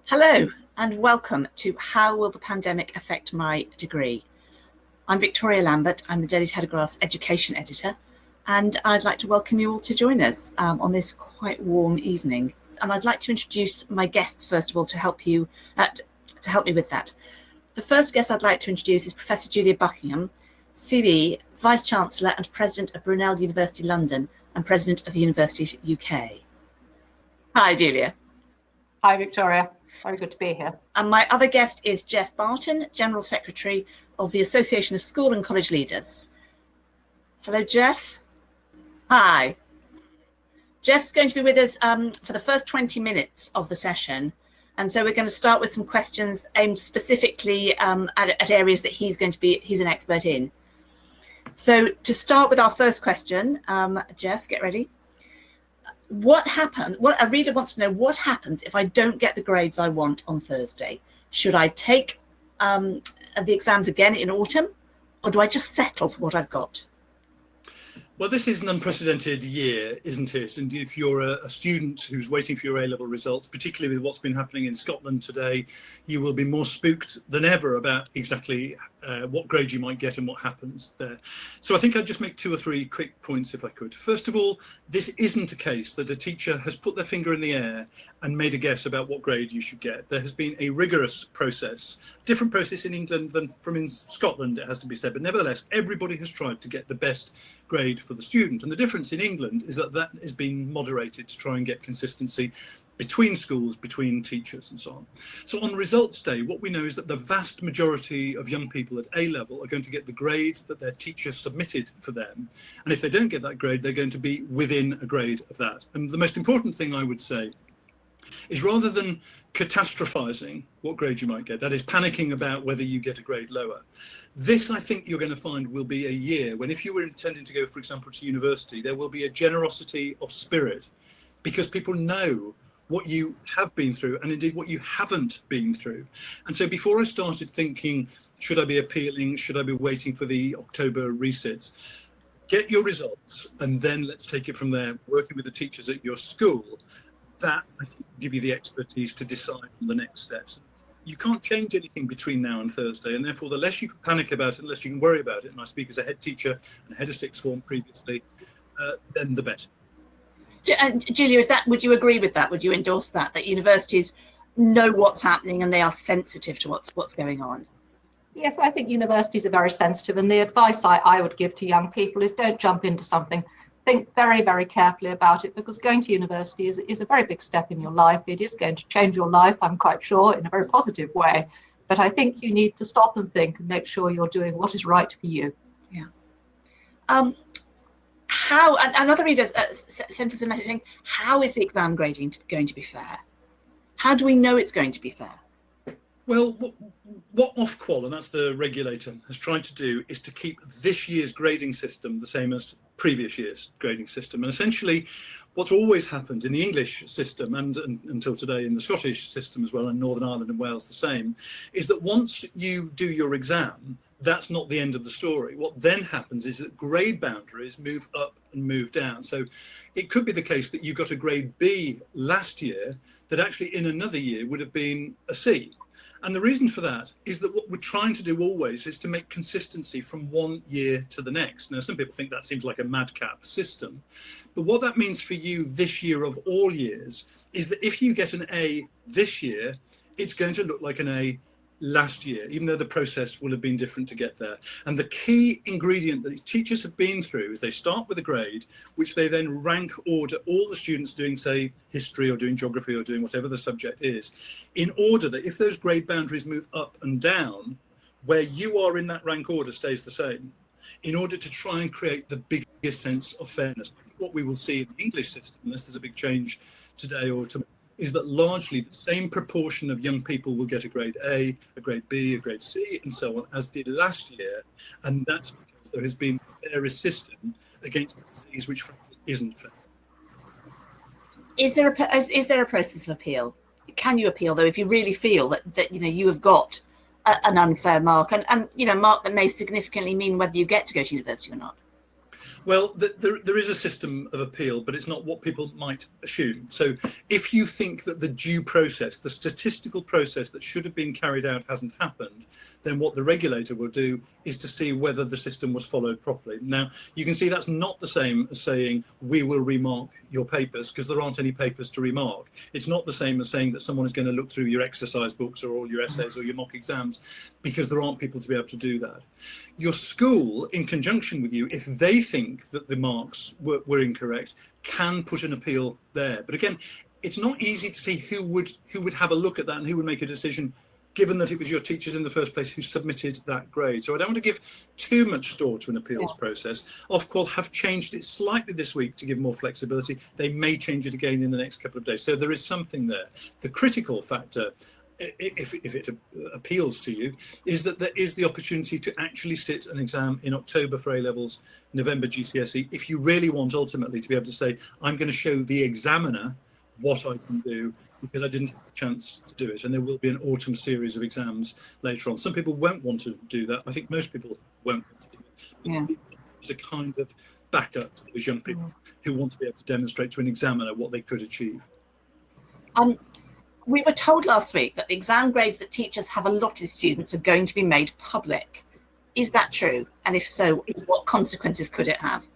Hello and welcome to How Will the Pandemic Affect My Degree? I'm Victoria Lambert, I'm the Daily Telegraph's Education Editor, and I'd like to welcome you all to join us on this quite warm evening. And I'd like to introduce my guests first of all to help me with that. The first guest I'd like to introduce is Professor Julia Buckingham, CBE, Vice-Chancellor and President of Brunel University London and President of Universities UK. Hi Julia. Hi Victoria. Very good to be here. And my other guest is Geoff Barton, General Secretary of the Association of School and College Leaders. Hello, Geoff. Hi. Geoff's going to be with us for the first 20 minutes of the session. And so we're going to start with some questions aimed specifically at areas that he's an expert in. So to start with our first question, Geoff, get ready. What a reader wants to know, what happens if I don't get the grades I want on Thursday? Should I take the exams again in autumn, or do I just settle for what I've got? Well, this is an unprecedented year, isn't it? And if you're a student who's waiting for your A-level results, particularly with what's been happening in Scotland today, you will be more spooked than ever about exactly what grade you might get and what happens there. So I think I'd just make two or three quick points if I could. First of all, this isn't a case that a teacher has put their finger in the air and made a guess about what grade you should get. There has been a rigorous process, different process in England than from in Scotland, it has to be said, but nevertheless, everybody has tried to get the best grade for the student. And the difference in England is that that is being moderated to try and get consistency between schools, between teachers and so on. So on results day, what we know is that the vast majority of young people at A-level are going to get the grade that their teacher submitted for them. And if they don't get that grade, they're going to be within a grade of that. And the most important thing I would say is, rather than catastrophizing what grade you might get, that is panicking about whether you get a grade lower, this I think you're going to find will be a year when, if you were intending to go, for example, to university, there will be a generosity of spirit because people know what you have been through and indeed what you haven't been through. And so before I started thinking, should I be appealing, should I be waiting for the October resits, get your results and then let's take it from there, working with the teachers at your school. That I think will give you the expertise to decide on the next steps. You can't change anything between now and Thursday, and therefore the less you can panic about it, the less you can worry about it, and I speak as a head teacher and head of sixth form previously, then the better. Julia, would you agree with that? Would you endorse that universities know what's happening and they are sensitive to what's going on? Yes, I think universities are very sensitive, and the advice I would give to young people is don't jump into something. Think very, very carefully about it, because going to university is a very big step in your life. It is going to change your life, I'm quite sure, in a very positive way. But I think you need to stop and think and make sure you're doing what is right for you. Yeah. How, another reader sent us a message saying, how is the exam grading going to be fair? How do we know it's going to be fair? Well, what Ofqual, and that's the regulator, has tried to do is to keep this year's grading system the same as previous year's grading system. And essentially, what's always happened in the English system and until today in the Scottish system as well, and Northern Ireland and Wales the same, is that once you do your exam, that's not the end of the story. What then happens is that grade boundaries move up and move down. So it could be the case that you got a grade B last year that actually in another year would have been a C. And the reason for that is that what we're trying to do always is to make consistency from one year to the next. Now, some people think that seems like a madcap system, but what that means for you this year of all years is that if you get an A this year, it's going to look like an A last year, even though the process will have been different to get there. And the key ingredient that teachers have been through is they start with a grade, which they then rank order all the students doing, say, history or doing geography or doing whatever the subject is, in order that if those grade boundaries move up and down, where you are in that rank order stays the same, in order to try and create the biggest sense of fairness. What we will see in the English system, unless there's a big change today or tomorrow, is that largely the same proportion of young people will get a grade A, a grade B, a grade C, and so on, as did last year. And that's because there has been a fairest system against a disease which frankly isn't fair. Is there a process of appeal? Can you appeal, though, if you really feel that you have got an unfair mark, and mark that may significantly mean whether you get to go to university or not? Well, there is a system of appeal, but it's not what people might assume. So if you think that the due process, the statistical process that should have been carried out hasn't happened, then what the regulator will do is to see whether the system was followed properly. Now, you can see that's not the same as saying we will remark your papers, because there aren't any papers to remark. It's not the same as saying that someone is going to look through your exercise books or all your essays or your mock exams, because there aren't people to be able to do that. Your school, in conjunction with you, if they think that the marks were incorrect, can put an appeal there. But again, it's not easy to see who would have a look at that and who would make a decision, given that it was your teachers in the first place who submitted that grade. So I don't want to give too much store to an appeals process. Ofqual have changed it slightly this week to give more flexibility. They may change it again in the next couple of days. So there is something there. The critical factor, if it appeals to you, is that there is the opportunity to actually sit an exam in October for A-levels, November GCSE, if you really want ultimately to be able to say, I'm going to show the examiner what I can do, because I didn't have a chance to do it. And there will be an autumn series of exams later on. Some people won't want to do that. I think most people won't want to do it. It's a kind of backup to those young people who want to be able to demonstrate to an examiner what they could achieve. We were told last week that the exam grades that teachers have allotted students are going to be made public. Is that true? And if so, what consequences could it have?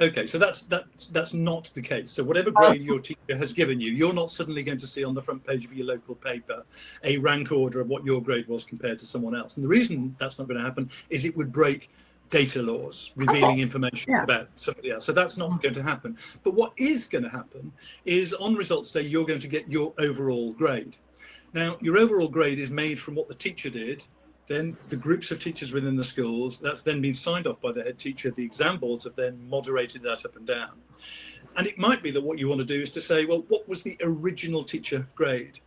Okay, so that's not the case. So whatever grade your teacher has given you, you're not suddenly going to see on the front page of your local paper a rank order of what your grade was compared to someone else. And the reason that's not going to happen is it would break data laws revealing information about somebody else. So that's not going to happen. But what is going to happen is on results day, you're going to get your overall grade. Now, your overall grade is made from what the teacher did, then the groups of teachers within the schools, that's then been signed off by the head teacher. The exam boards have then moderated that up and down. And it might be that what you want to do is to say, well, what was the original teacher grade?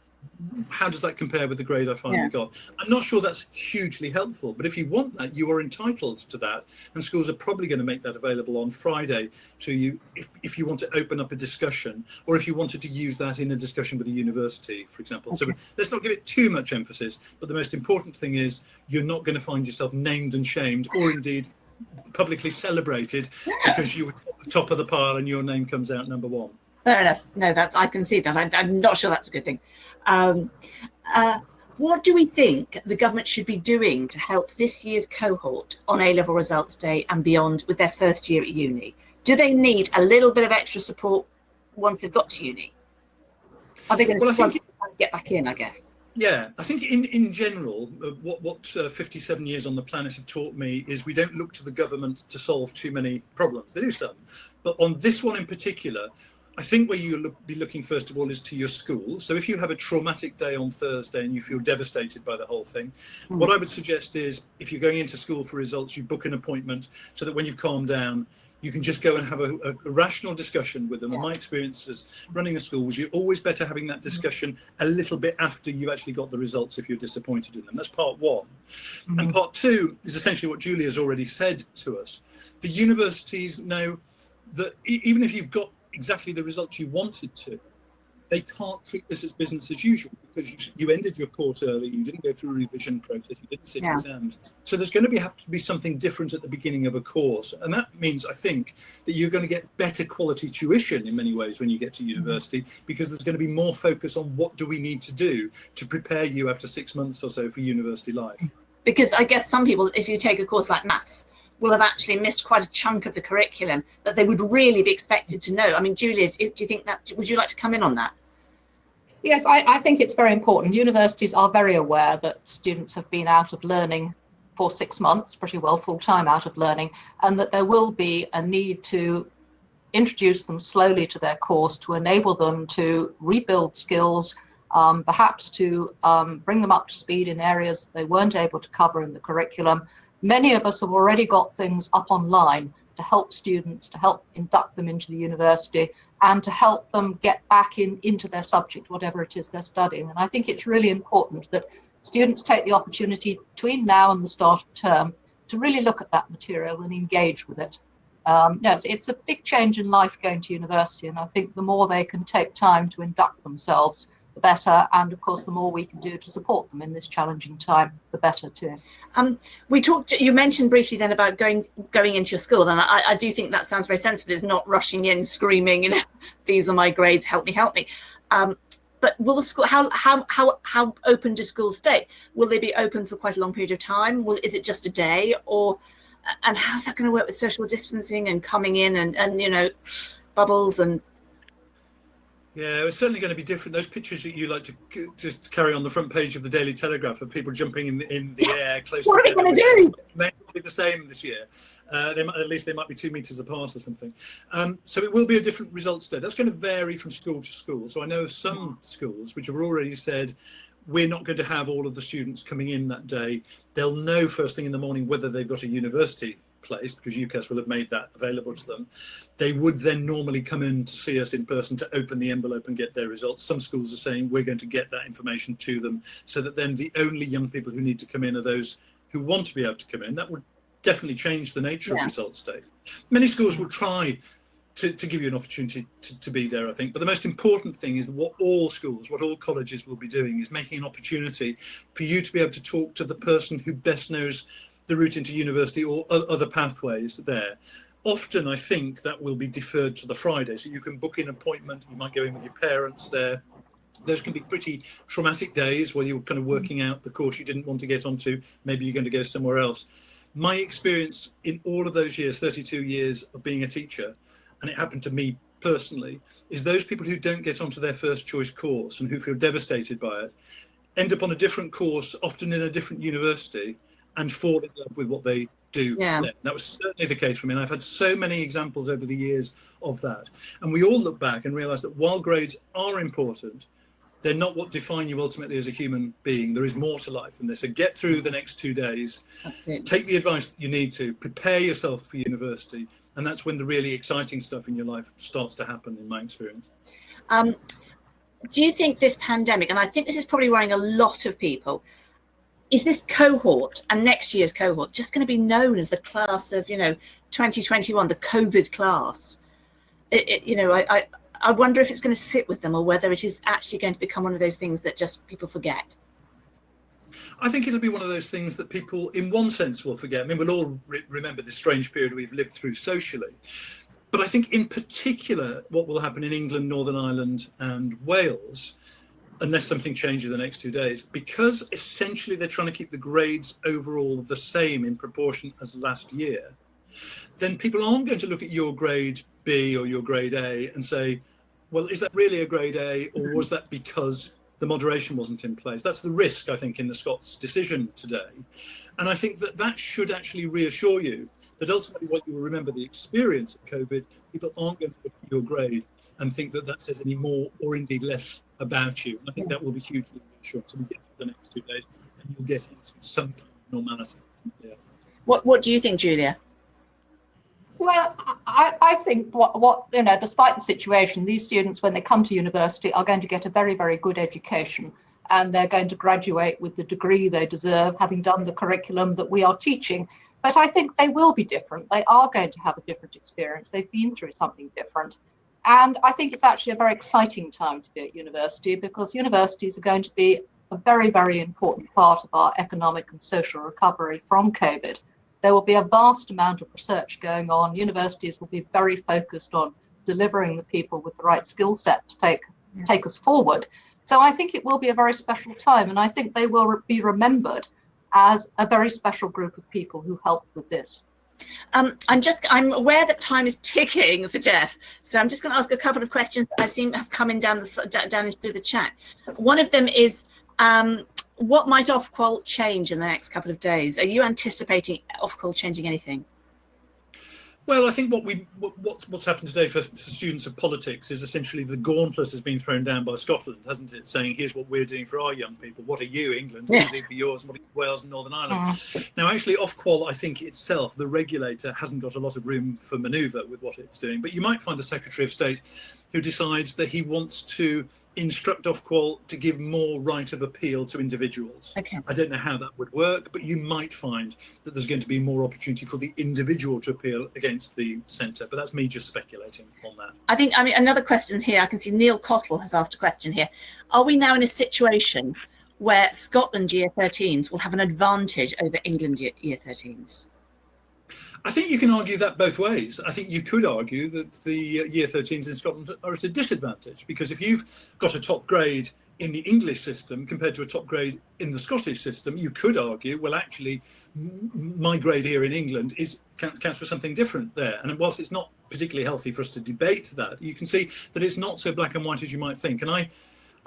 How does that compare with the grade I finally got? I'm not sure that's hugely helpful, but if you want that, you are entitled to that. And schools are probably going to make that available on Friday to you if you want to open up a discussion, or if you wanted to use that in a discussion with a university, for example. So let's not give it too much emphasis, but the most important thing is you're not going to find yourself named and shamed, or indeed publicly celebrated because you were top of the pile and your name comes out number one. Fair enough. No, I can see that. I'm not sure that's a good thing. What do we think the government should be doing to help this year's cohort on A-level results day and beyond with their first year at uni? Do they need a little bit of extra support once they've got to uni? Are they going to get back in, I guess? Yeah, I think in general, what 57 years on the planet have taught me is we don't look to the government to solve too many problems. They do some. But on this one in particular, I think where you'll be looking first of all is to your school. So if you have a traumatic day on Thursday and you feel devastated by the whole thing, what I would suggest is if you're going into school for results, you book an appointment so that when you've calmed down, you can just go and have a rational discussion with them. And my experience as running a school was you're always better having that discussion a little bit after you actually got the results if you're disappointed in them. That's part one. And part two is essentially what Julie has already said to us. The universities know that even if you've got exactly the results you wanted to, they can't treat this as business as usual because you ended your course early, you didn't go through a revision process, you didn't sit exams. So there's going to have to be something different at the beginning of a course. And that means, I think, that you're going to get better quality tuition in many ways when you get to university, because there's going to be more focus on what do we need to do to prepare you after 6 months or so for university life. Because I guess some people, if you take a course like maths, will have actually missed quite a chunk of the curriculum that they would really be expected to know. I mean, Julia, do you think that, would you like to come in on that? Yes, I think it's very important. Universities are very aware that students have been out of learning for 6 months, pretty well full-time out of learning, and that there will be a need to introduce them slowly to their course to enable them to rebuild skills, perhaps to bring them up to speed in areas they weren't able to cover in the curriculum. Many of us have already got things up online to help students, to help induct them into the university, and to help them get back into their subject, whatever it is they're studying. And I think it's really important that students take the opportunity between now and the start of term to really look at that material and engage with it. It's a big change in life going to university, and I think the more they can take time to induct themselves, the better. And of course, the more we can do to support them in this challenging time, the better too. You mentioned briefly then about going into your school, and I do think that sounds very sensible. It's not rushing in, screaming, you know, these are my grades, help me, help me. But will the school, how open do schools stay? Will they be open for quite a long period of time? Is it just a day, and how's that going to work with social distancing and coming in and you know, bubbles and? Yeah, it's certainly going to be different. Those pictures that you like to just carry on the front page of the Daily Telegraph of people jumping in the air close what together. What are we going to do? May not be the same this year. At least they might be 2 meters apart or something. So it will be a different results day. That's going to vary from school to school. So I know of some schools which have already said, we're not going to have all of the students coming in that day. They'll know first thing in the morning whether they've got a university place, because UCAS will have made that available to them. They would then normally come in to see us in person to open the envelope and get their results. Some schools are saying we're going to get that information to them, so that then the only young people who need to come in are those who want to be able to come in. That would definitely change the nature of results day. Many schools will try to give you an opportunity to be there, I think. But the most important thing is what all schools, what all colleges will be doing is making an opportunity for you to be able to talk to the person who best knows the route into university or other pathways there. Often I think that will be deferred to the Friday, so you can book an appointment, you might go in with your parents there. Those can be pretty traumatic days where you're kind of working out the course you didn't want to get onto, maybe you're going to go somewhere else. My experience in all of those years, 32 years of being a teacher, and it happened to me personally, is those people who don't get onto their first choice course and who feel devastated by it, end up on a different course, often in a different university, and fall in love with what they do. Yeah. That was certainly the case for me. And I've had so many examples over the years of that. And we all look back and realise that while grades are important, they're not what define you ultimately as a human being. There is more to life than this. So get through the next 2 days, take the advice that you need to, prepare yourself for university. And that's when the really exciting stuff in your life starts to happen, in my experience. Do you think this pandemic, and I think this is probably worrying a lot of people, is this cohort and next year's cohort just going to be known as the class of, 2021, the COVID class? I wonder if it's going to sit with them or whether it is actually going to become one of those things that just people forget. I think it'll be one of those things that people, in one sense, will forget. I mean, we'll all remember this strange period we've lived through socially. But I think in particular, what will happen in England, Northern Ireland and Wales, unless something changes in the next 2 days, because essentially they're trying to keep the grades overall the same in proportion as last year, then people aren't going to look at your grade B or your grade A and say, well, is that really a grade A, or was that because the moderation wasn't in place? That's the risk, I think, in the Scots decision today. And I think that should actually reassure you that ultimately what you will remember the experience of COVID, people aren't going to look at your grade and think that says any more or indeed less about you. And I think that will be hugely reassuring. So we get through the next 2 days and you'll get into some kind of normality. Yeah. What do you think, Julia? Well, I think what despite the situation, these students, when they come to university, are going to get a very, very good education, and they're going to graduate with the degree they deserve, having done the curriculum that we are teaching. But I think they will be different. They are going to have a different experience. They've been through something different. And I think it's actually a very exciting time to be at university, because universities are going to be a very, very important part of our economic and social recovery from COVID. There will be a vast amount of research going on. Universities will be very focused on delivering the people with the right skill set to take us forward. So I think it will be a very special time, and I think they will be remembered as a very special group of people who helped with this. I'm aware that time is ticking for Geoff, so I'm just going to ask a couple of questions that I've seen have come in down through the chat. One of them is, what might Ofqual change in the next couple of days? Are you anticipating Ofqual changing anything? Well, I think what's happened today for students of politics is essentially the gauntlet has been thrown down by Scotland, hasn't it? Saying, here's what we're doing for our young people. What are you, England? What are you doing for yours? What are you, Wales and Northern Ireland? Now, actually, Ofqual, I think itself, the regulator, hasn't got a lot of room for manoeuvre with what it's doing. But you might find a Secretary of State who decides that he wants to instruct off qual to give more right of appeal to individuals. Okay. I don't know how that would work, but you might find that there's going to be more opportunity for the individual to appeal against the centre, but that's me just speculating on that. I mean, another question's here. I can see Neil Cottle has asked a question here. Are we now in a situation where Scotland year 13s will have an advantage over England year 13s? I think you can argue that both ways. I think you could argue that the year 13s in Scotland are at a disadvantage, because if you've got a top grade in the English system compared to a top grade in the Scottish system, you could argue, well, actually, my grade here in England counts for something different there. And whilst it's not particularly healthy for us to debate that, you can see that it's not so black and white as you might think. And I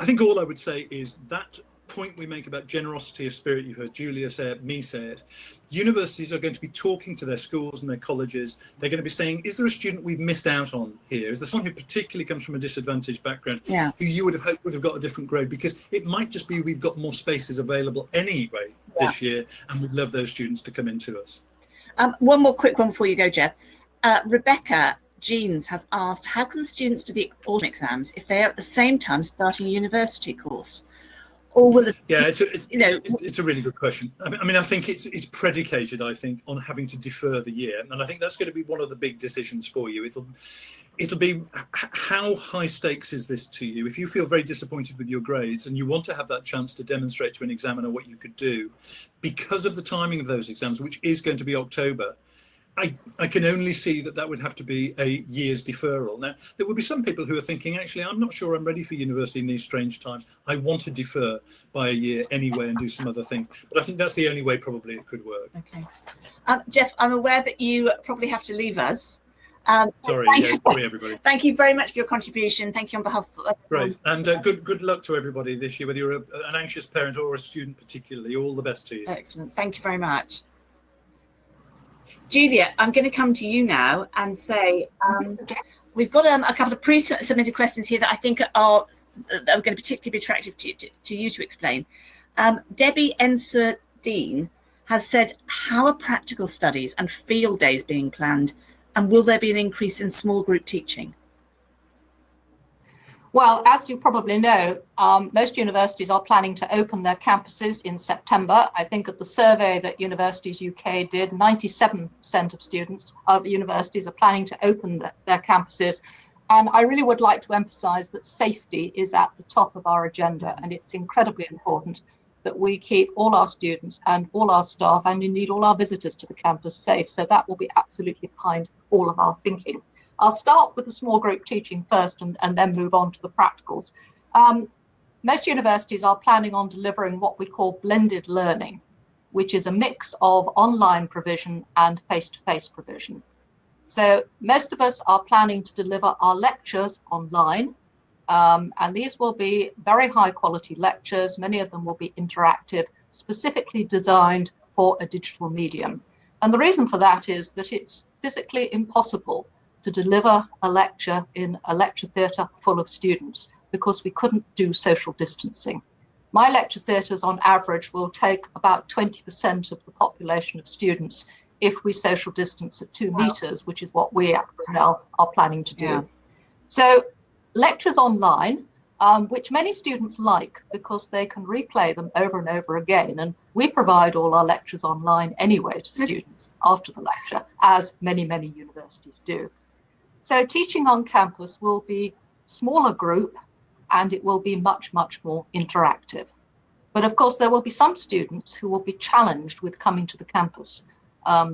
think all I would say is that point we make about generosity of spirit, you've heard Julia say it, me say it, universities are going to be talking to their schools and their colleges. They're going to be saying, is there a student we've missed out on here? Is there someone who particularly comes from a disadvantaged background, who you would have hoped would have got a different grade? Because it might just be we've got more spaces available anyway this year, and we'd love those students to come into us. One more quick one before you go, Geoff. Rebecca Jeans has asked, how can students do the autumn exams if they are at the same time starting a university course? Or will it's a really good question. I mean, I think it's predicated, I think, on having to defer the year, and I think that's going to be one of the big decisions for you. It'll be how high stakes is this to you? If you feel very disappointed with your grades and you want to have that chance to demonstrate to an examiner what you could do, because of the timing of those exams, which is going to be October, I can only see that would have to be a year's deferral. Now, there will be some people who are thinking, actually, I'm not sure I'm ready for university in these strange times. I want to defer by a year anyway and do some other thing. But I think that's the only way probably it could work. Okay. Geoff, I'm aware that you probably have to leave us. Sorry, everybody. Thank you very much for your contribution. Thank you on behalf of Great. And good luck to everybody this year, whether you're an anxious parent or a student particularly. All the best to you. Excellent. Thank you very much. Julia, I'm going to come to you now and say we've got a couple of pre-submitted questions here that I think are going to particularly be attractive to you to explain. Debbie Enser-Dean has said, how are practical studies and field days being planned, and will there be an increase in small group teaching? Well, as you probably know, most universities are planning to open their campuses in September. I think at the survey that Universities UK did, 97% of students of universities are planning to open their campuses. And I really would like to emphasize that safety is at the top of our agenda, and it's incredibly important that we keep all our students and all our staff, and indeed all our visitors to the campus, safe. So that will be absolutely behind all of our thinking. I'll start with the small group teaching first and then move on to the practicals. Most universities are planning on delivering what we call blended learning, which is a mix of online provision and face-to-face provision. So most of us are planning to deliver our lectures online, and these will be very high quality lectures. Many of them will be interactive, specifically designed for a digital medium. And the reason for that is that it's physically impossible to deliver a lecture in a lecture theatre full of students because we couldn't do social distancing. My lecture theatres on average will take about 20% of the population of students if we social distance at 2 meters, which is what we now are planning to do. Yeah. So lectures online, which many students like because they can replay them over and over again. And we provide all our lectures online anyway to students after the lecture, as many, many universities do. So teaching on campus will be smaller group, and it will be much, much more interactive. But of course, there will be some students who will be challenged with coming to the campus.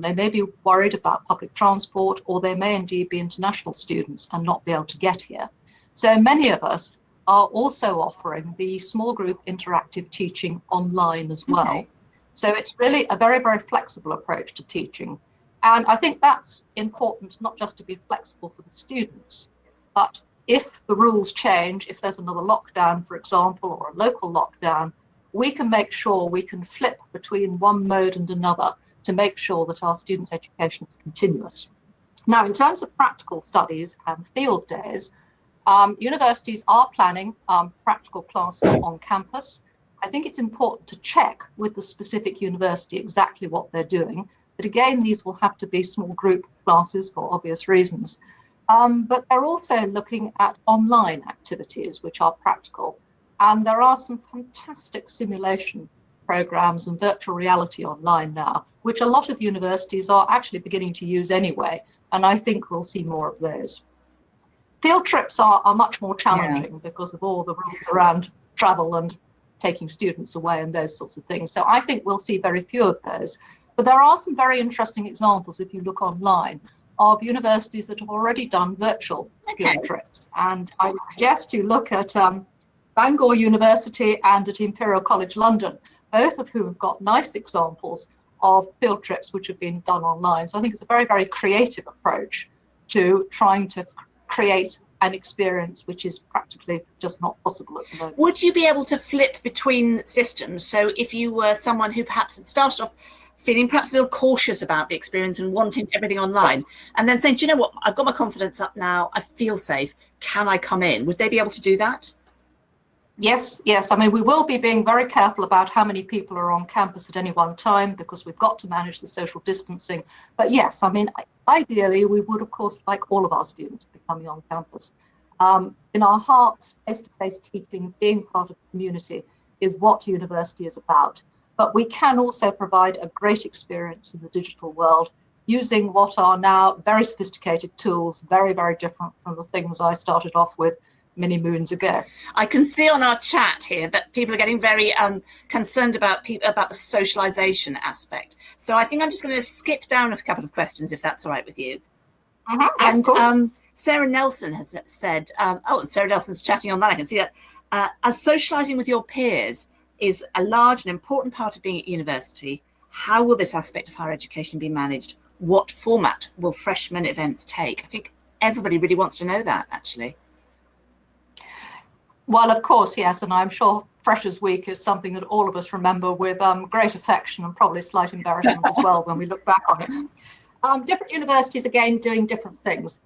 They may be worried about public transport, or they may indeed be international students and not be able to get here. So many of us are also offering the small group interactive teaching online as well. Okay. So it's really a very, very flexible approach to teaching. And I think that's important, not just to be flexible for the students, but if the rules change, if there's another lockdown, for example, or a local lockdown, we can make sure we can flip between one mode and another to make sure that our students' education is continuous. Now, in terms of practical studies and field days, universities are planning practical classes on campus. I think it's important to check with the specific university exactly what they're doing. But again, these will have to be small group classes for obvious reasons. But they're also looking at online activities which are practical. And there are some fantastic simulation programs and virtual reality online now, which a lot of universities are actually beginning to use anyway. And I think we'll see more of those. Field trips are much more challenging because of all the rules around travel and taking students away and those sorts of things. So I think we'll see very few of those. But there are some very interesting examples, if you look online, of universities that have already done virtual field trips. And I would suggest you look at Bangor University and at Imperial College London, both of whom have got nice examples of field trips which have been done online. So I think it's a very, very creative approach to trying to create an experience which is practically just not possible at the moment. Would you be able to flip between systems? So if you were someone who perhaps had started off feeling perhaps a little cautious about the experience and wanting everything online, and then saying, do you know what, I've got my confidence up now, I feel safe, can I come in? Would they be able to do that? Yes. I mean, we will be being very careful about how many people are on campus at any one time, because we've got to manage the social distancing. But yes, I mean, ideally, we would, of course, like all of our students, be coming on campus. In our hearts, face-to-face teaching, being part of the community is what university is about. But we can also provide a great experience in the digital world using what are now very sophisticated tools, very, very different from the things I started off with many moons ago. I can see on our chat here that people are getting very concerned about the socialization aspect. So I think I'm just going to skip down a couple of questions, if that's all right with you. And Sarah Nelson has said, and Sarah Nelson's chatting on that, I can see that, as socializing with your peers is a large and important part of being at university, how will this aspect of higher education be managed? What format will freshman events take? I think everybody really wants to know that, actually. Well, of course, yes, and I'm sure Freshers' Week is something that all of us remember with great affection and probably slight embarrassment as well when we look back on it. Different universities, again, doing different things.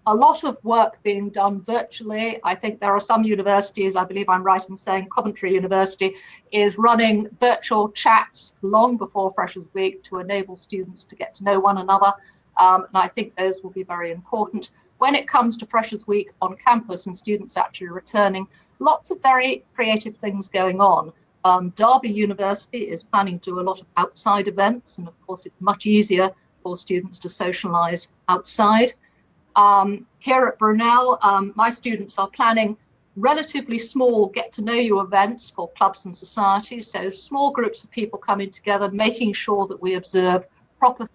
A lot of work being done virtually. I think there are some universities, I believe I'm right in saying Coventry University is running virtual chats long before Freshers' Week to enable students to get to know one another. And I think those will be very important. When it comes to Freshers' Week on campus and students actually returning, lots of very creative things going on. Derby University is planning to do a lot of outside events, and of course it's much easier for students to socialise outside. Here at Brunel, my students are planning relatively small get-to-know-you events for clubs and societies, so small groups of people coming together, making sure that we observe proper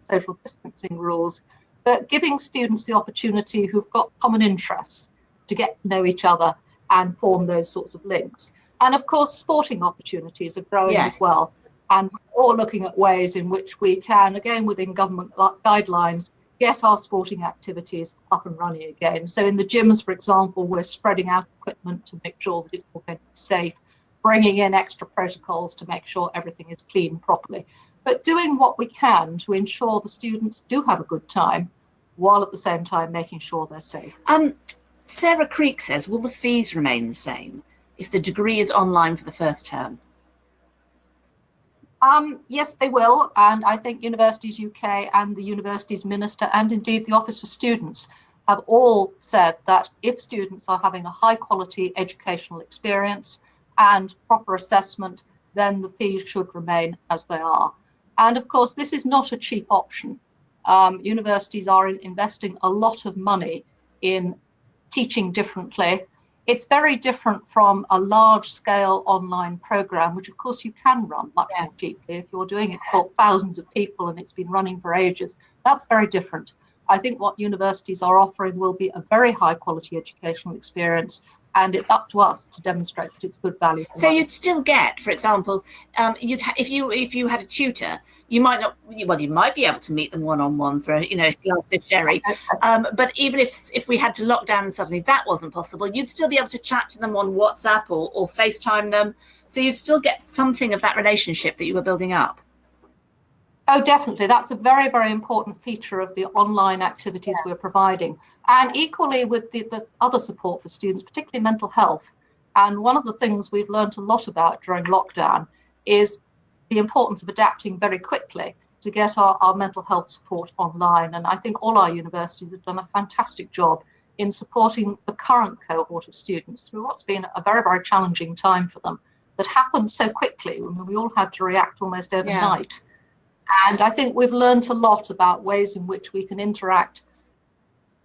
social distancing rules, but giving students the opportunity who've got common interests to get to know each other and form those sorts of links. And of course, sporting opportunities are growing as well. And we're all looking at ways in which we can, again, within government guidelines, get our sporting activities up and running again. So in the gyms, for example, we're spreading out equipment to make sure that it's all going to be safe, bringing in extra protocols to make sure everything is cleaned properly, but doing what we can to ensure the students do have a good time, while at the same time making sure they're safe. Sarah Creek says, will the fees remain the same if the degree is online for the first term? Yes, they will. And I think Universities UK and the Universities Minister and indeed the Office for Students have all said that if students are having a high quality educational experience and proper assessment, then the fees should remain as they are. And of course, this is not a cheap option. Universities are investing a lot of money in teaching differently. It's very different from a large-scale online program, which of course you can run much more cheaply if you're doing it for thousands of people and it's been running for ages. That's very different. I think what universities are offering will be a very high-quality educational experience, and it's up to us to demonstrate that it's good value for money. You'd still get, for example, if you had a tutor, you might not. Well, you might be able to meet them one-on-one for a glass of sherry. But even if we had to lock down and suddenly that wasn't possible, you'd still be able to chat to them on WhatsApp or FaceTime them. So you'd still get something of that relationship that you were building up. Oh, definitely. That's a very, very important feature of the online activities we're providing. And equally with the other support for students, particularly mental health. And one of the things we've learned a lot about during lockdown is the importance of adapting very quickly. to get our mental health support online. And I think all our universities have done a fantastic job in supporting the current cohort of students through what's been a very, very challenging time for them that happened so quickly. I mean, we all had to react almost overnight. Yeah. And I think we've learned a lot about ways in which we can interact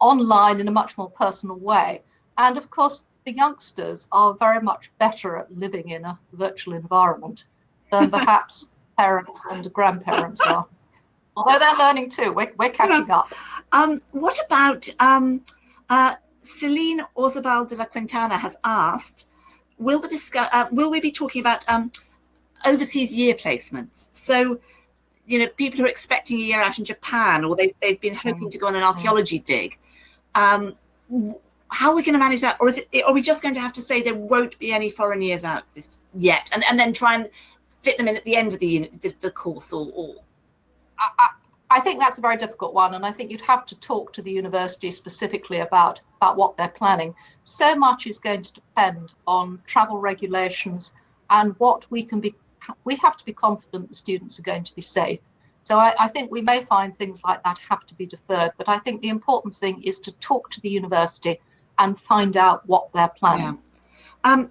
online in a much more personal way. And of course, the youngsters are very much better at living in a virtual environment than perhaps parents and grandparents are. Although they're learning too, we're catching up. What about Celine Orzabal de la Quintana has asked, will we be talking about overseas year placements? So, people who are expecting a year out in Japan, or they've been hoping to go on an archaeology dig. How are we going to manage that? Or are we just going to have to say there won't be any foreign years out this yet, and then try and fit them in at the end of the course? Or I think that's a very difficult one, and I think you'd have to talk to the university specifically about what they're planning. So much is going to depend on travel regulations and what we have to be confident the students are going to be safe. So I think we may find things like that have to be deferred, but I think the important thing is to talk to the university and find out what they're planning. Yeah.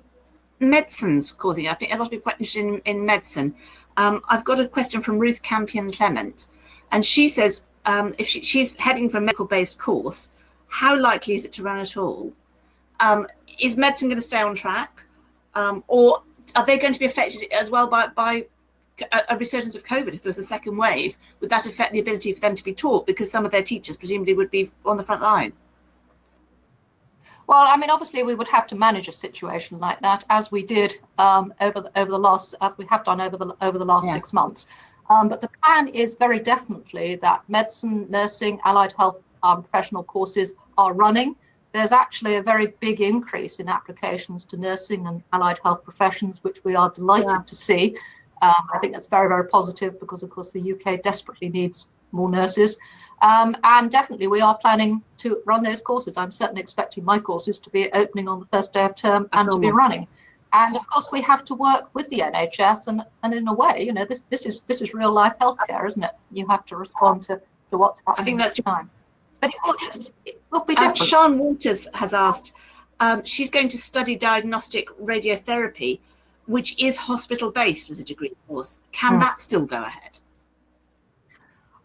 Medicine's causing, I think a lot of people are quite interested in medicine. I've got a question from Ruth Campion Clement, and she says, if she's heading for a medical-based course, how likely is it to run at all? Is medicine going to stay on track? Or are they going to be affected as well by a resurgence of COVID? If there was a second wave, would that affect the ability for them to be taught, because some of their teachers presumably would be on the front line? Well, I mean, obviously we would have to manage a situation like that, as we did over the last 6 months. But the plan is very definitely that medicine, nursing, allied health professional courses are running. There's actually a very big increase in applications to nursing and allied health professions, which we are delighted to see. I think that's very, very positive, because, of course, the UK desperately needs more nurses. And definitely we are planning to run those courses. I'm certainly expecting my courses to be opening on the first day of term and to be running. And of course, we have to work with the NHS, and in a way, this is real life healthcare, isn't it? You have to respond to what's happening. I think that's time. But it will be different. Sian Walters has asked, she's going to study diagnostic radiotherapy, which is hospital-based as a degree course. Can that still go ahead?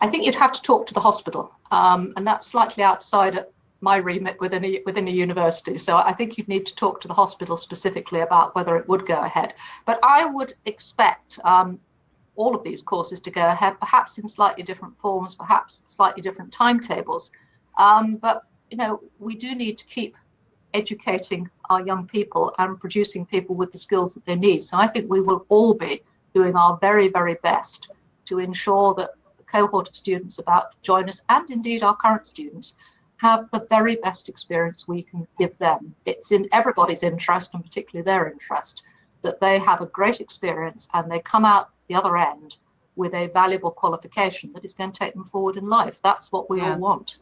I think you'd have to talk to the hospital, and that's slightly outside my remit within a university. So I think you'd need to talk to the hospital specifically about whether it would go ahead. But I would expect all of these courses to go ahead, perhaps in slightly different forms, perhaps slightly different timetables. But we do need to keep educating our young people and producing people with the skills that they need. So I think we will all be doing our very, very best to ensure that the cohort of students about to join us, and indeed our current students, have the very best experience we can give them. It's in everybody's interest, and particularly their interest, that they have a great experience and they come out the other end with a valuable qualification that is going to take them forward in life. That's what we all want.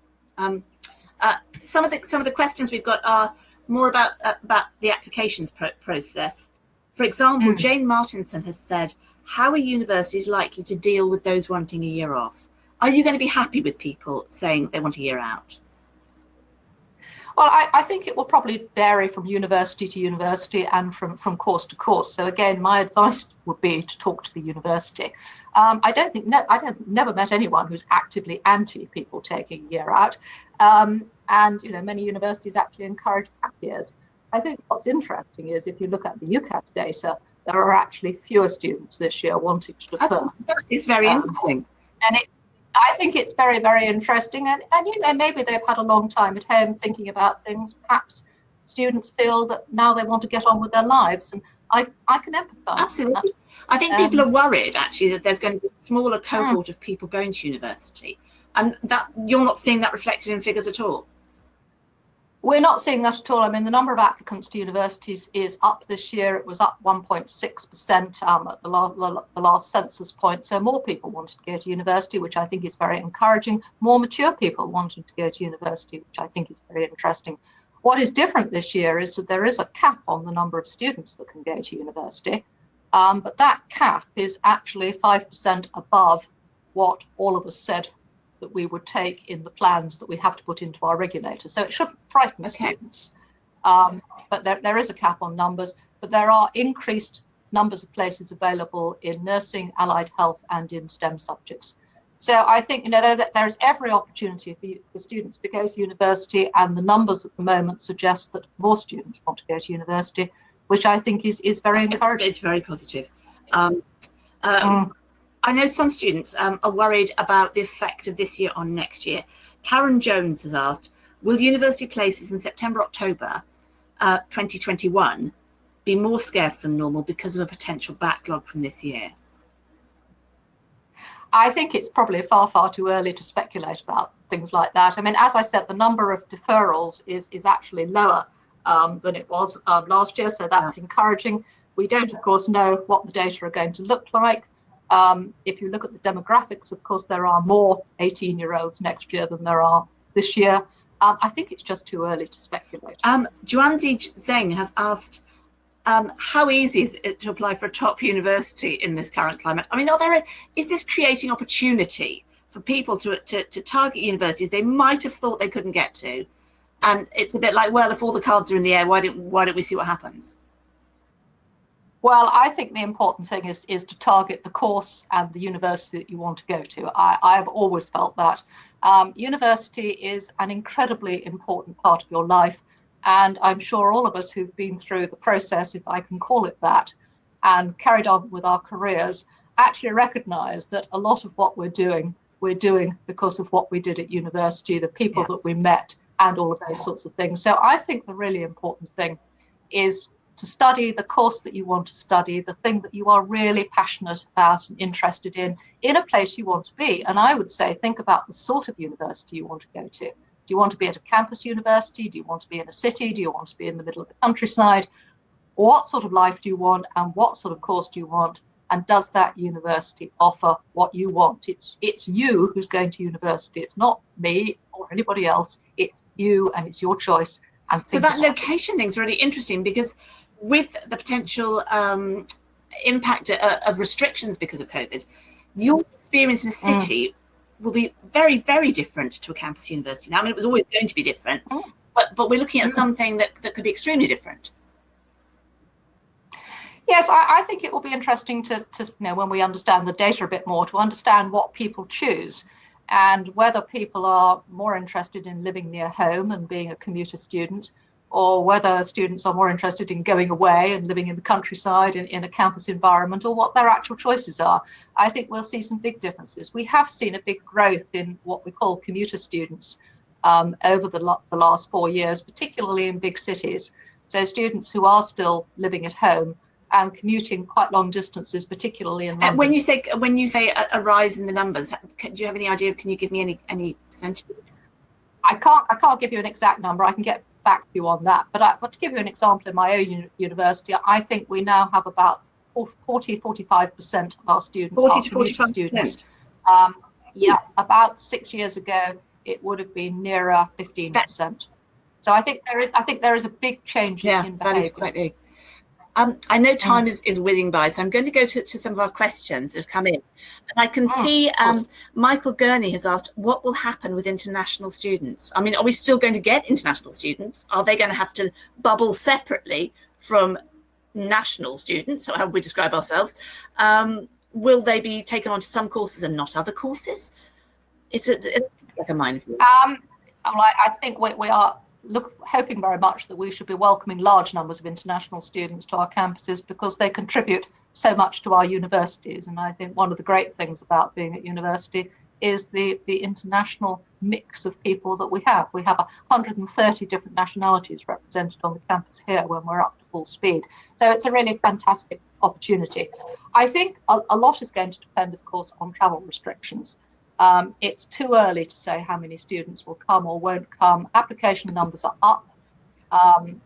Some of the questions we've got are more about the applications process. For example, Jane Martinson has said, how are universities likely to deal with those wanting a year off? Are you going to be happy with people saying they want a year out? Well, I think it will probably vary from university to university and from course to course. So again, my advice would be to talk to the university. I've never met anyone who's actively anti people taking a year out. And many universities actually encourage gap years. I think what's interesting is if you look at the UCAS data, there are actually fewer students this year wanting to defer. It's very interesting. And I think it's very, very interesting. And maybe they've had a long time at home thinking about things. Perhaps students feel that now they want to get on with their lives. And I can empathise. Absolutely. I think people are worried, actually, that there's going to be a smaller cohort of people going to university. And that you're not seeing that reflected in figures at all. We're not seeing that at all. I mean, the number of applicants to universities is up this year. It was up 1.6% at the last census point. So more people wanted to go to university, which I think is very encouraging. More mature people wanting to go to university, which I think is very interesting. What is different this year is that there is a cap on the number of students that can go to university. But that cap is actually 5% above what all of us said that we would take in the plans that we have to put into our regulator. So it shouldn't frighten students. But there is a cap on numbers, but there are increased numbers of places available in nursing, allied health, and in STEM subjects. So I think, that there's every opportunity for students to go to university, and the numbers at the moment suggest that more students want to go to university, which I think is very encouraging. It's very positive. I know some students are worried about the effect of this year on next year. Karen Jones has asked, will university places in September, October 2021 be more scarce than normal because of a potential backlog from this year? I think it's probably far, far too early to speculate about things like that. I mean, as I said, the number of deferrals is actually lower than it was last year, so that's encouraging. We don't, of course, know what the data are going to look like. If you look at the demographics, of course, there are more 18-year-olds next year than there are this year. I think it's just too early to speculate. Juanzi Zheng has asked, how easy is it to apply for a top university in this current climate? I mean, is this creating opportunity for people to target universities they might have thought they couldn't get to? And it's a bit like, well, if all the cards are in the air, why don't we see what happens? Well, I think the important thing is to target the course and the university that you want to go to. I have always felt that. University is an incredibly important part of your life. And I'm sure all of us who've been through the process, if I can call it that, and carried on with our careers, actually recognize that a lot of what we're doing because of what we did at university, the people that we met, and all of those sorts of things. So I think the really important thing is to study the course that you want to study, the thing that you are really passionate about and interested in a place you want to be. And I would say, think about the sort of university you want to go to. Do you want to be at a campus university? Do you want to be in a city? Do you want to be in the middle of the countryside? What sort of life do you want, and what sort of course do you want? And does that university offer what you want? It's you who's going to university. It's not me or anybody else. It's you, and it's your choice. And so that location thing's really interesting, because with the potential impact of restrictions because of COVID, your experience in a city will be very, very different to a campus university. Now, I mean, it was always going to be different, but we're looking at something that could be extremely different. Yes, I think it will be interesting to when we understand the data a bit more, to understand what people choose and whether people are more interested in living near home and being a commuter student, or whether students are more interested in going away and living in the countryside in a campus environment, or what their actual choices are. I think we'll see some big differences. We have seen a big growth in what we call commuter students over the last 4 years, particularly in big cities. So students who are still living at home and commuting quite long distances, particularly in London. When you say a rise in the numbers, do you have any idea? Can you give me any percentage? I can't give you an exact number. I can get back to you on that. But to give you an example, in my own university, I think we now have about 40-45% of our students are commuter students. About 6 years ago, it would have been nearer 15%. So I think there is a big change in behaviour. That is quite big. I know time is whizzing by, so I'm going to go to some of our questions that have come in. And I can see Michael Gurney has asked, what will happen with international students? I mean, are we still going to get international students? Are they going to have to bubble separately from national students, or how we describe ourselves? Will they be taken onto some courses and not other courses? It's like a minefield. I think we are hoping very much that we should be welcoming large numbers of international students to our campuses, because they contribute so much to our universities. And I think one of the great things about being at university is the international mix of people that we have. We have 130 different nationalities represented on the campus here when we're up to full speed. So it's a really fantastic opportunity. I think a lot is going to depend, of course, on travel restrictions. It's too early to say how many students will come or won't come. Application numbers are up,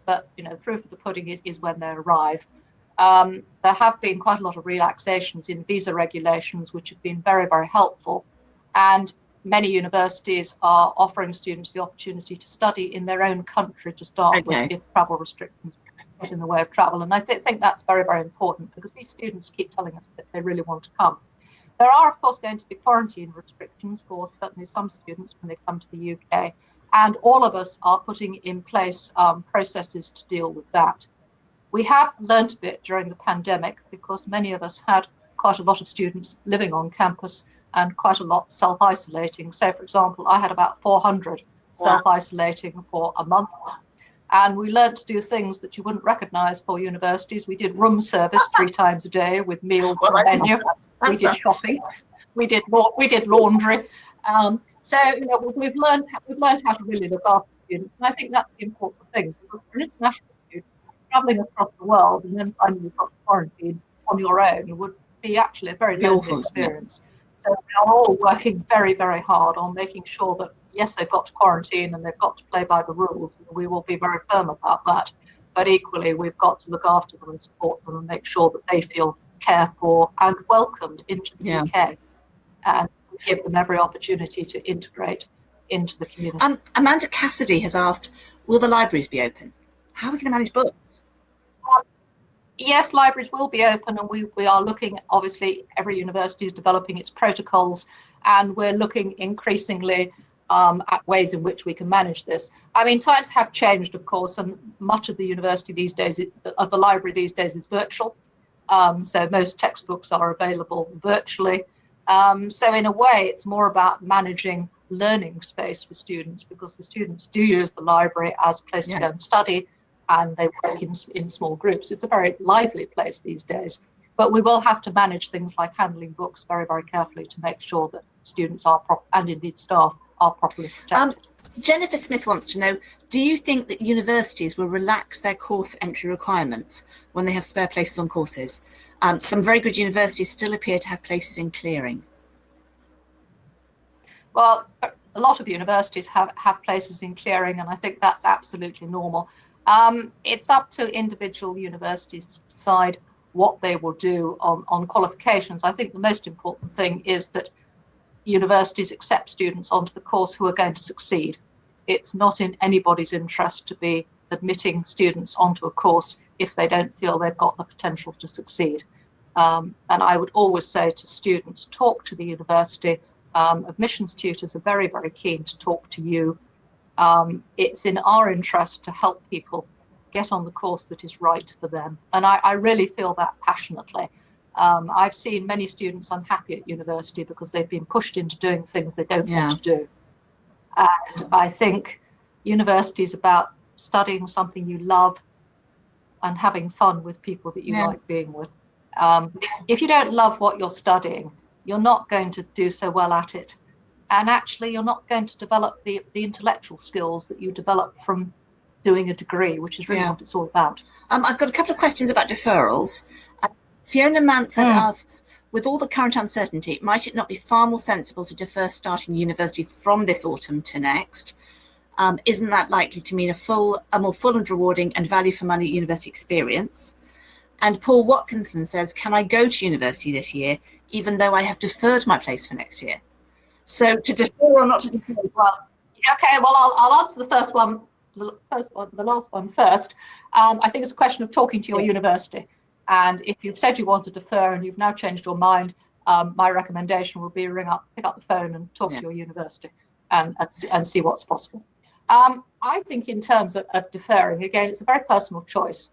but the proof of the pudding is when they arrive. There have been quite a lot of relaxations in visa regulations, which have been very, very helpful. And many universities are offering students the opportunity to study in their own country to start with, if travel restrictions get in the way of travel. And I think that's very, very important, because these students keep telling us that they really want to come. There are, of course, going to be quarantine restrictions for certainly some students when they come to the UK, and all of us are putting in place processes to deal with that. We have learnt a bit during the pandemic because many of us had quite a lot of students living on campus and quite a lot self-isolating. So, for example, I had about 400 self-isolating for a month. And we learned to do things that you wouldn't recognise for universities. We did room service 3 times a day with meals on the menu. We did shopping. We did laundry. So we've learned how to really look after students, and I think that's the important thing, because for an international student travelling across the world and then finding you've got to quarantine on your own would be actually a very lonely experience. So we are all working very, very hard on making sure that, yes, they've got to quarantine and they've got to play by the rules. We will be very firm about that. But equally, we've got to look after them and support them and make sure that they feel cared for and welcomed into the UK, and give them every opportunity to integrate into the community. Amanda Cassidy has asked, will the libraries be open? How are we going to manage books? Yes, libraries will be open, and we are looking, obviously, every university is developing its protocols, and we're looking increasingly at ways in which we can manage this. I mean, times have changed, of course, and much of the university these days, of the library these days, is virtual. So most textbooks are available virtually. So in a way, it's more about managing learning space for students, because the students do use the library as a place to go and study, and they work in small groups. It's a very lively place these days. But we will have to manage things like handling books very, very carefully to make sure that students are and indeed staff are properly protected. Jennifer Smith wants to know, do you think that universities will relax their course entry requirements when they have spare places on courses? Some very good universities still appear to have places in clearing. Well, a lot of universities have places in clearing, and I think that's absolutely normal. It's up to individual universities to decide what they will do on qualifications. I think the most important thing is that universities accept students onto the course who are going to succeed. It's not in anybody's interest to be admitting students onto a course if they don't feel they've got the potential to succeed. And I would always say to students, talk to the university. Admissions tutors are very, very keen to talk to you. It's in our interest to help people get on the course that is right for them. And I really feel that passionately. I've seen many students unhappy at university because they've been pushed into doing things they don't want to do. And I think university is about studying something you love and having fun with people that you like being with. If you don't love what you're studying, you're not going to do so well at it. And actually, you're not going to develop the intellectual skills that you develop from doing a degree, which is really what it's all about. I've got a couple of questions about deferrals. Fiona Manford asks, with all the current uncertainty, might it not be far more sensible to defer starting university from this autumn to next? Isn't that likely to mean a more full and rewarding and value for money university experience? And Paul Watkinson says, can I go to university this year, even though I have deferred my place for next year? So to defer or not to defer? Well, I'll answer the last one first. I think it's a question of talking to your university. And if you've said you want to defer and you've now changed your mind, my recommendation would be pick up the phone and talk to your university and see what's possible. I think in terms of deferring, again, it's a very personal choice.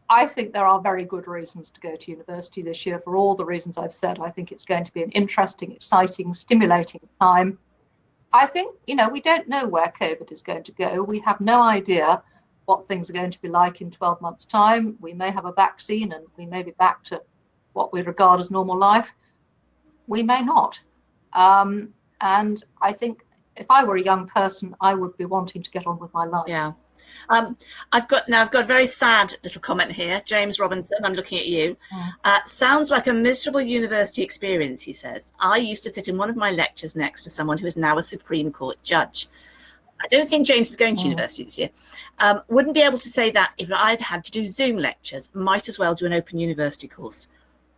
I think there are very good reasons to go to university this year for all the reasons I've said. I think it's going to be an interesting, exciting, stimulating time. I think, we don't know where COVID is going to go. We have no idea what things are going to be like in 12 months' time. We may have a vaccine and we may be back to what we regard as normal life. We may not. And I think if I were a young person, I would be wanting to get on with my life. Yeah. I've got a very sad little comment here. James Robinson, I'm looking at you. Sounds like a miserable university experience, he says. I used to sit in one of my lectures next to someone who is now a Supreme Court judge. I don't think James is going to university this year. Wouldn't be able to say that if I'd had to do Zoom lectures, might as well do an open university course.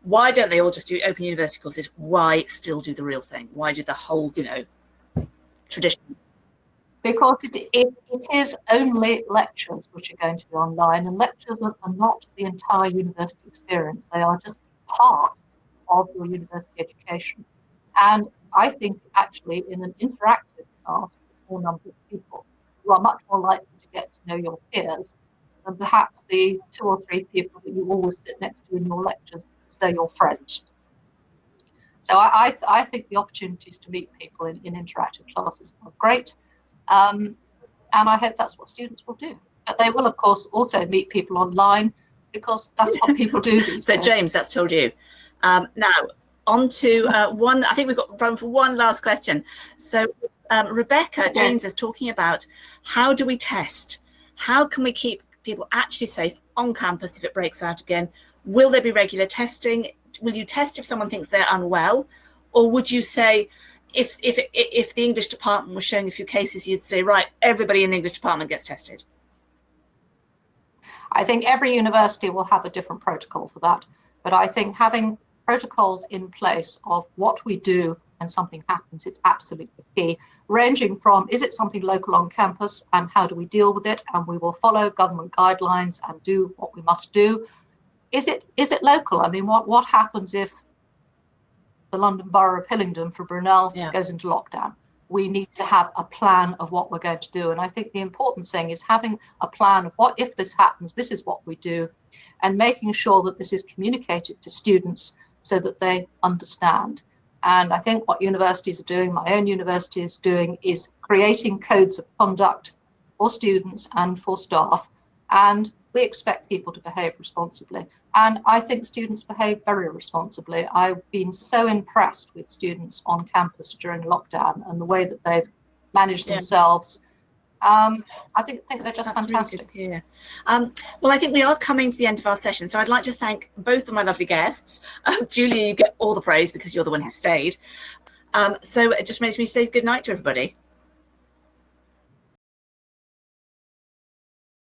Why don't they all just do open university courses? Why still do the real thing? Why do the whole, tradition? Because it is only lectures which are going to be online, and lectures are not the entire university experience. They are just part of your university education. And I think actually in an interactive class with a small number of people, you are much more likely to get to know your peers than perhaps the 2 or 3 people that you always sit next to in your lectures because they're your friends. So I think the opportunities to meet people in interactive classes are great. And I hope that's what students will do. But they will, of course, also meet people online because that's what people do these So, days. James, that's told you. Now, on to one. I think we've got room for one last question. So, Rebecca, James is talking about how do we test? How can we keep people actually safe on campus if it breaks out again? Will there be regular testing? Will you test if someone thinks they're unwell? Or would you say, if the English department was showing a few cases, you'd say, right, everybody in the English department gets tested? I think every university will have a different protocol for that. But I think having protocols in place of what we do when something happens is absolutely key, ranging from, is it something local on campus and how do we deal with it? And we will follow government guidelines and do what we must do. Is it local? I mean, what happens if the London Borough of Hillingdon for Brunel goes into lockdown? We need to have a plan of what we're going to do. And I think the important thing is having a plan of what, if this happens, this is what we do, and making sure that this is communicated to students so that they understand. And I think what universities are doing, my own university is doing, is creating codes of conduct for students and for staff. And we expect people to behave responsibly. And I think students behave very responsibly. I've been so impressed with students on campus during lockdown and the way that they've managed themselves. I think they're just fantastic. Really good. Well, I think we are coming to the end of our session. So I'd like to thank both of my lovely guests. Julie, you get all the praise because you're the one who stayed. So it just makes me say good night to everybody.